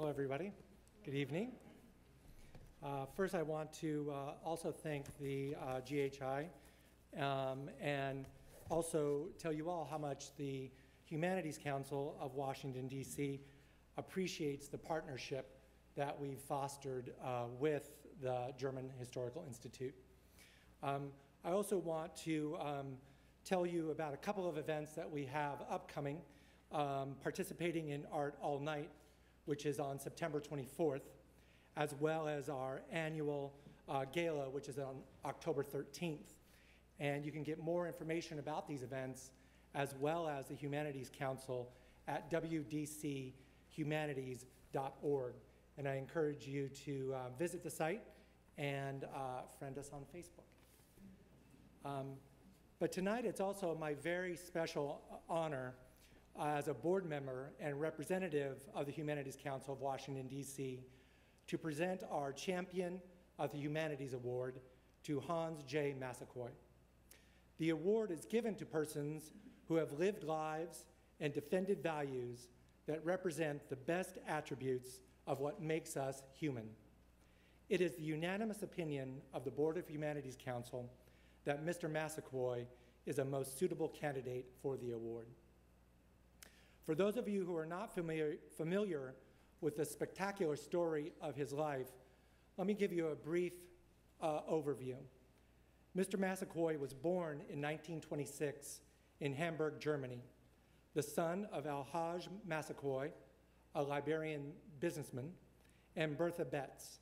Hello, everybody. Good evening. First, I want to also thank the GHI and also tell you all how much the Humanities Council of Washington, D.C. appreciates the partnership that we've fostered with the German Historical Institute. I also want to tell you about a couple of events that we have upcoming, participating in Art All Night, which is on September 24th, as well as our annual gala, which is on October 13th. And you can get more information about these events, as well as the Humanities Council, at wdchumanities.org. And I encourage you to visit the site and friend us on Facebook. But tonight, it's also my very special honor as a board member and representative of the Humanities Council of Washington, D.C., to present our Champion of the Humanities Award to Hans J. Massaquoi. The award is given to persons who have lived lives and defended values that represent the best attributes of what makes us human. It is the unanimous opinion of the Board of Humanities Council that Mr. Massaquoi is a most suitable candidate for the award. For those of you who are not familiar with the spectacular story of his life, let me give you a brief overview. Mr. Massaquoi was born in 1926 in Hamburg, Germany, the son of Alhaj Massaquoi, a Liberian businessman, and Bertha Betz,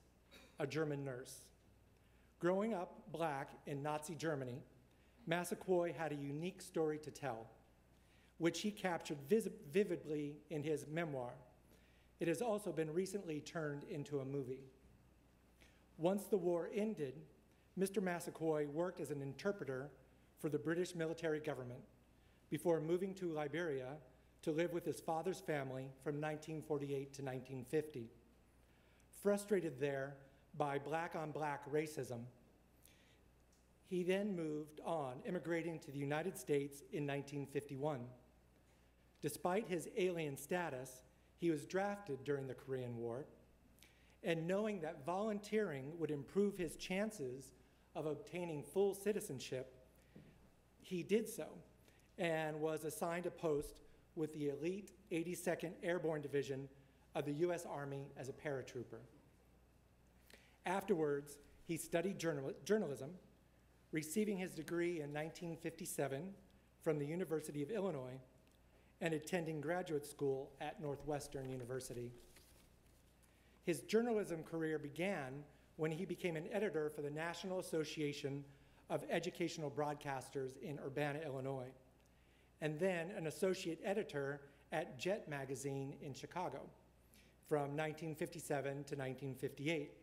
a German nurse. Growing up black in Nazi Germany, Massaquoi had a unique story to tell, which he captured vividly in his memoir. It has also been recently turned into a movie. Once the war ended, Mr. Massaquoi worked as an interpreter for the British military government before moving to Liberia to live with his father's family from 1948 to 1950. Frustrated there by black-on-black racism, he then moved on, immigrating to the United States in 1951. Despite his alien status, he was drafted during the Korean War, and knowing that volunteering would improve his chances of obtaining full citizenship, he did so and was assigned a post with the elite 82nd Airborne Division of the U.S. Army as a paratrooper. Afterwards, he studied journalism, receiving his degree in 1957 from the University of Illinois and attending graduate school at Northwestern University. His journalism career began when he became an editor for the National Association of Educational Broadcasters in Urbana, Illinois, and then an associate editor at Jet magazine in Chicago from 1957 to 1958.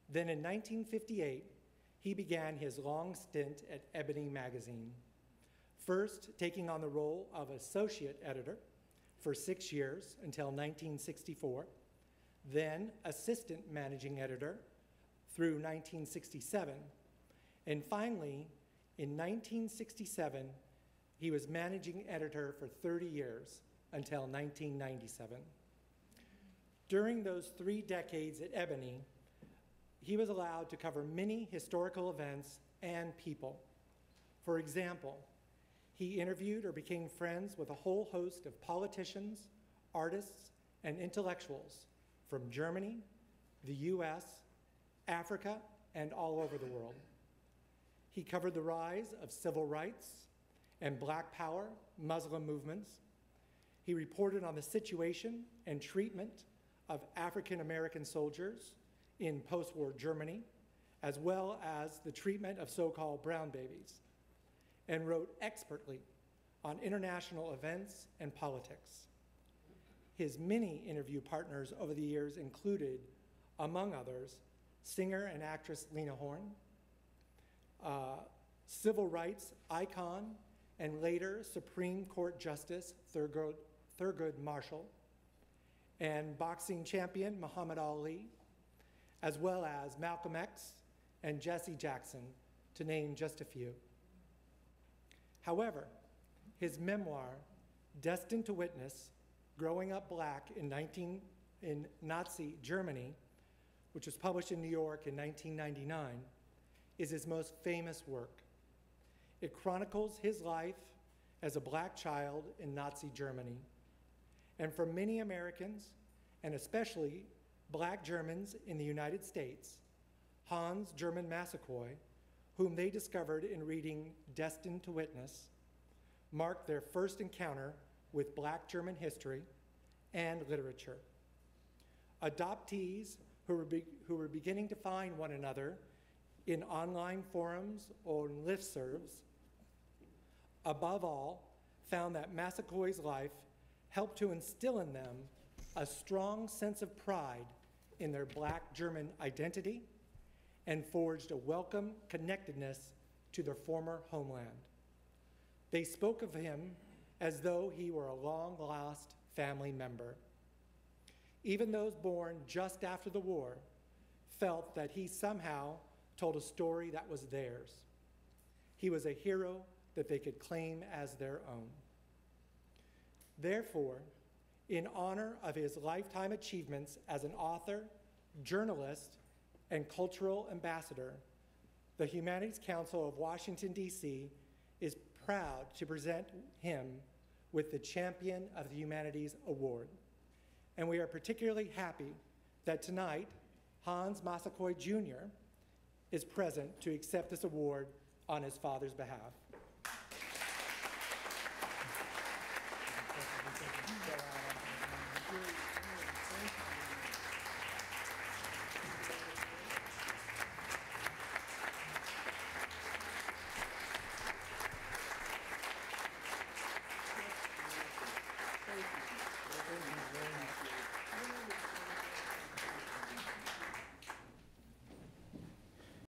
Then in 1958, he began his long stint at Ebony magazine, first taking on the role of associate editor for 6 years until 1964, then assistant managing editor through 1967, and finally, in 1967, he was managing editor for 30 years until 1997. During those 3 decades at Ebony, he was allowed to cover many historical events and people. For example, he interviewed or became friends with a whole host of politicians, artists, and intellectuals from Germany, the US, Africa, and all over the world. He covered the rise of civil rights and Black Power, Muslim movements. He reported on the situation and treatment of African American soldiers in post-war Germany, as well as the treatment of so-called brown babies, and wrote expertly on international events and politics. His many interview partners over the years included, among others, singer and actress Lena Horne, civil rights icon and later Supreme Court Justice Thurgood Marshall, and boxing champion Muhammad Ali, as well as Malcolm X and Jesse Jackson, to name just a few. However, his memoir, Destined to Witness, Growing Up Black in in Nazi Germany, which was published in New York in 1999, is his most famous work. It chronicles his life as a black child in Nazi Germany. And for many Americans, and especially black Germans in the United States, Hans German Massaquoi, whom they discovered in reading Destined to Witness, marked their first encounter with black German history and literature. Adoptees who were beginning to find one another in online forums or listservs, above all, found that Massaquoi's life helped to instill in them a strong sense of pride in their black German identity and forged a welcome connectedness to their former homeland. They spoke of him as though he were a long-lost family member. Even those born just after the war felt that he somehow told a story that was theirs. He was a hero that they could claim as their own. Therefore, in honor of his lifetime achievements as an author, journalist, and cultural ambassador, the Humanities Council of Washington, D.C. is proud to present him with the Champion of the Humanities Award. And we are particularly happy that tonight, Hans Massaquoi Jr. is present to accept this award on his father's behalf.